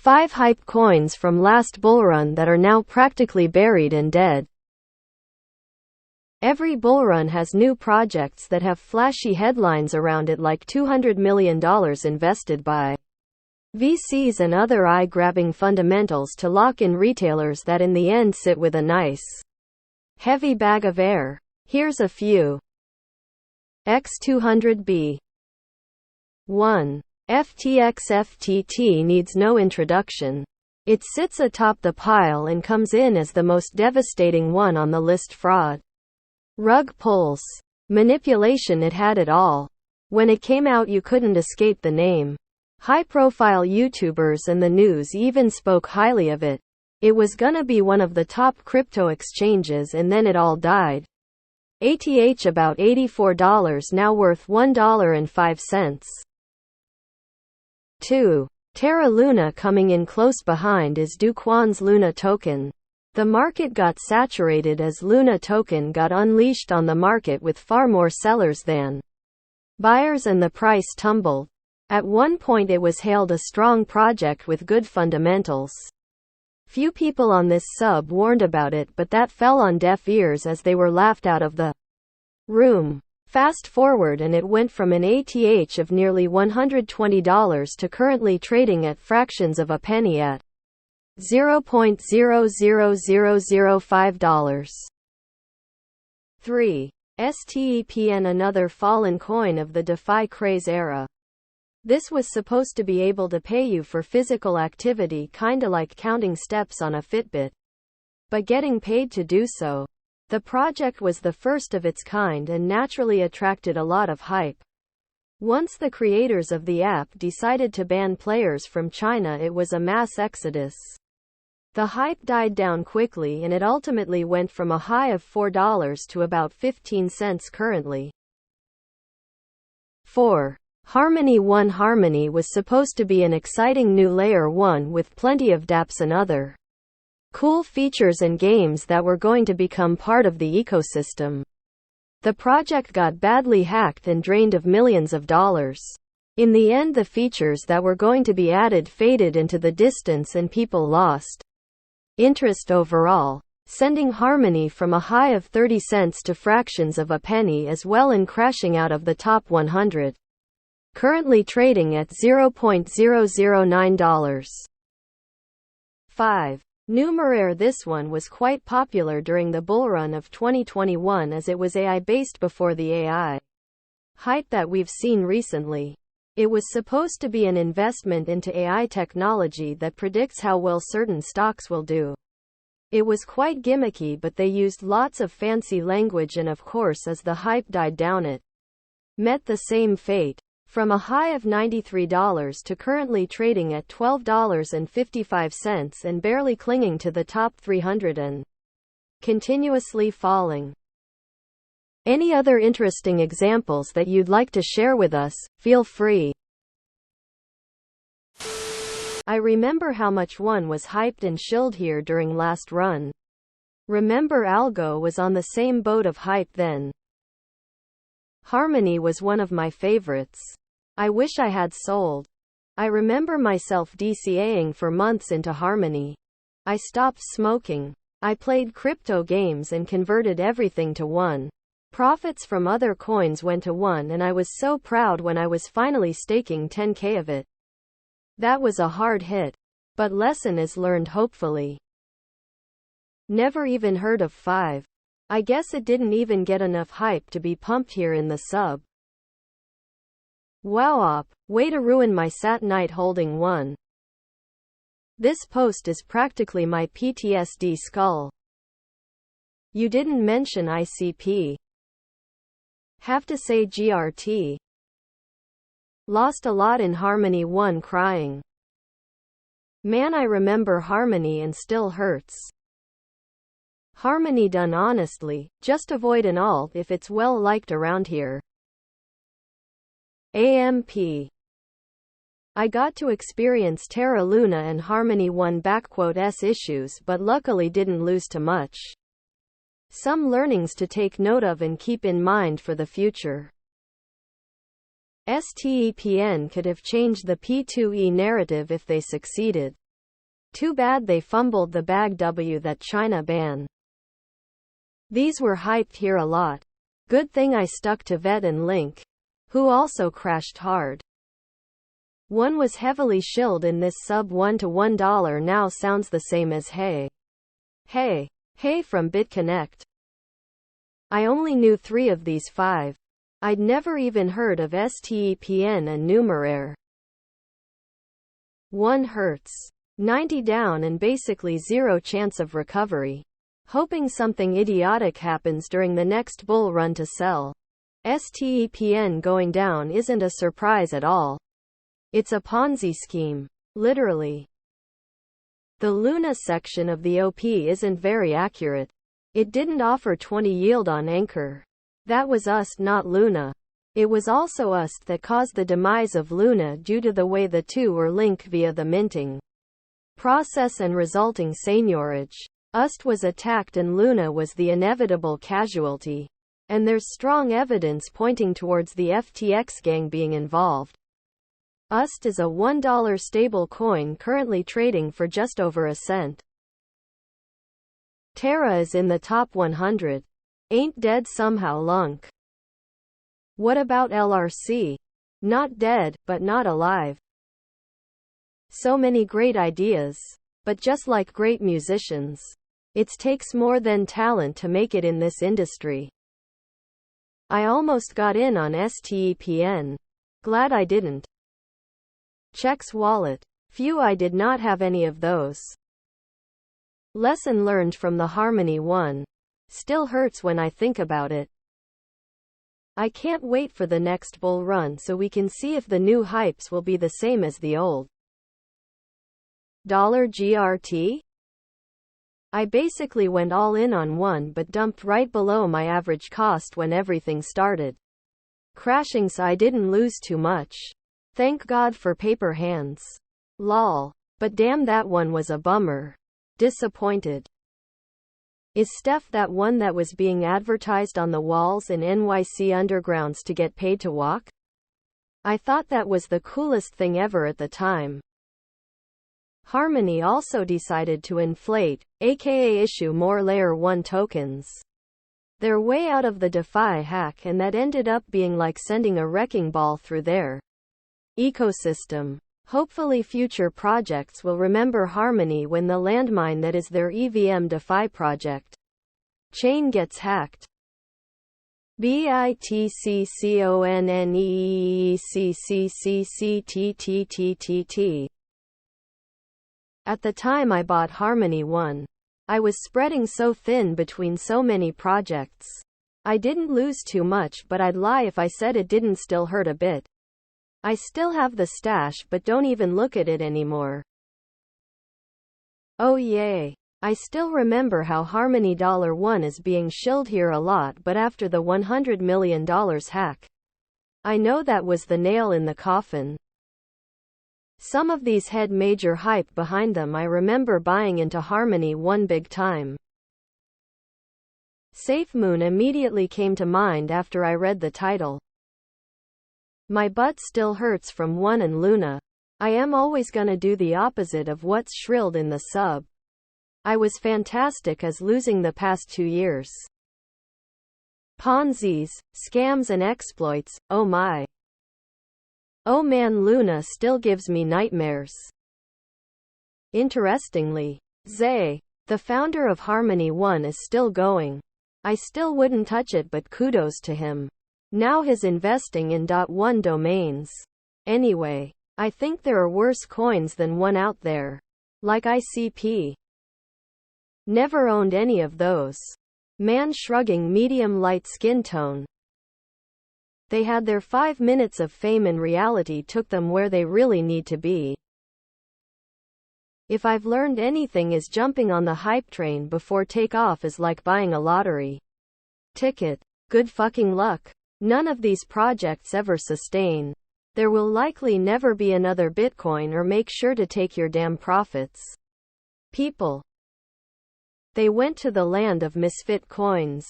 5 hype coins from last bullrun that are now practically buried and dead. Every bullrun has new projects that have flashy headlines around it, like $200 million invested by VCs and other eye-grabbing fundamentals to lock in retailers that in the end sit with a nice, heavy bag of air. Here's a few. X200B 1. FTX FTT needs no introduction. It sits atop the pile and comes in as the most devastating one on the list. Fraud, rug pulls, manipulation, it had it all. When it came out, you couldn't escape the name. High-profile YouTubers and the news even spoke highly of it. It was gonna be one of the top crypto exchanges, and then it all died. ATH about $84, now worth $1.05. 2. Terra Luna coming in close behind is Do Kwon's Luna token. The market got saturated as Luna token got unleashed on the market with far more sellers than buyers, and the price tumbled. At one point it was hailed a strong project with good fundamentals. Few people on this sub warned about it, but that fell on deaf ears as they were laughed out of the room. Fast forward and it went from an ATH of nearly $120 to currently trading at fractions of a penny at $0.00005. 3. STEPN, another fallen coin of the DeFi craze era. This was supposed to be able to pay you for physical activity, kinda like counting steps on a Fitbit, but getting paid to do so. The project was the first of its kind and naturally attracted a lot of hype. Once the creators of the app decided to ban players from China, it was a mass exodus. The hype died down quickly and it ultimately went from a high of $4 to about 15 cents currently. 4. Harmony 1. Harmony was supposed to be an exciting new layer 1 with plenty of dApps and other cool features and games that were going to become part of the ecosystem. The project got badly hacked and drained of millions of dollars. In the end, the features that were going to be added faded into the distance and people lost interest overall, sending Harmony from a high of 30 cents to fractions of a penny as well, and crashing out of the top 100. Currently trading at $0.009. 5. Numeraire. This one was quite popular during the bullrun of 2021 as it was AI-based before the AI hype that we've seen recently. It was supposed to be an investment into AI technology that predicts how well certain stocks will do. It was quite gimmicky, but they used lots of fancy language, and of course as the hype died down it met the same fate. From a high of $93 to currently trading at $12.55 and barely clinging to the top 300 and continuously falling. Any other interesting examples that you'd like to share with us, feel free. I remember how much one was hyped and shilled here during last run. Remember Algo was on the same boat of hype then. Harmony was one of my favorites. I wish I had sold. I remember myself DCAing for months into Harmony. I stopped smoking. I played crypto games and converted everything to one. Profits from other coins went to one, and I was so proud when I was finally staking 10k of it. That was a hard hit. But lesson is learned, hopefully. Never even heard of 5. I guess it didn't even get enough hype to be pumped here in the sub. Wow op, way to ruin my Sat night holding one. This post is practically my PTSD skull. You didn't mention ICP. Have to say GRT. Lost a lot in Harmony 1 crying. Man, I remember Harmony and still hurts. Harmony done honestly, just avoid an alt if it's well liked around here. AMP. I got to experience Terra Luna and Harmony 1's issues, but luckily didn't lose too much. Some learnings to take note of and keep in mind for the future. STEPN could have changed the P2E narrative if they succeeded. Too bad they fumbled the bag that China ban. These were hyped here a lot. Good thing I stuck to Vet and Link, who also crashed hard. One was heavily shilled in this sub $1 to $1 now sounds the same as hey. Hey. Hey from BitConnect. I only knew 3 of these 5. I'd never even heard of STEPN and Numeraire. 1 Hertz. 90 down and basically 0 chance of recovery. Hoping something idiotic happens during the next bull run to sell. STEPN going down isn't a surprise at all. It's a Ponzi scheme. Literally. The Luna section of the OP isn't very accurate. It didn't offer 20 yield on anchor. That was us, not Luna. It was also us that caused the demise of Luna due to the way the two were linked via the minting process and resulting seigniorage. UST was attacked and Luna was the inevitable casualty. And there's strong evidence pointing towards the FTX gang being involved. UST is a $1 stable coin currently trading for just over a cent. Terra is in the top 100. Ain't dead somehow lunk. What about LRC? Not dead, but not alive. So many great ideas. But just like great musicians, it takes more than talent to make it in this industry. I almost got in on STEPN. Glad I didn't. Check's wallet. Phew, I did not have any of those. Lesson learned from the Harmony one. Still hurts when I think about it. I can't wait for the next bull run so we can see if the new hypes will be the same as the old. $GRT? I basically went all in on one but dumped right below my average cost when everything started crashing, so I didn't lose too much. Thank God for paper hands. Lol. But damn, that one was a bummer. Disappointed. Is Steph that one that was being advertised on the walls in NYC undergrounds to get paid to walk? I thought that was the coolest thing ever at the time. Harmony also decided to inflate, aka issue more Layer 1 tokens. They're way out of the DeFi hack, and that ended up being like sending a wrecking ball through their ecosystem. Hopefully future projects will remember Harmony when the landmine that is their EVM DeFi project chain gets hacked. BITCONNECCCCTTTTT. At the time I bought Harmony 1, I was spreading so thin between so many projects. I didn't lose too much, but I'd lie if I said it didn't still hurt a bit. I still have the stash but don't even look at it anymore. Oh yay. I still remember how Harmony $1 is being shilled here a lot, but after the $100 million hack, I know that was the nail in the coffin. Some of these had major hype behind them. I remember buying into Harmony 1 big time. SafeMoon immediately came to mind after I read the title. My butt still hurts from One and Luna. I am always gonna do the opposite of what's shrilled in the sub. I was fantastic as losing the past 2 years. Ponzi's, scams and exploits, oh my. Oh man, Luna still gives me nightmares. Interestingly, Zay, the founder of Harmony 1, is still going. I still wouldn't touch it, but kudos to him. Now he's investing in .1 domains. Anyway, I think there are worse coins than One out there. Like ICP. Never owned any of those. Man shrugging, medium light skin tone. They had their 5 minutes of fame and reality took them where they really need to be. If I've learned anything, is jumping on the hype train before takeoff is like buying a lottery ticket. Good fucking luck. None of these projects ever sustain. There will likely never be another Bitcoin, or make sure to take your damn profits. People. They went to the land of misfit coins.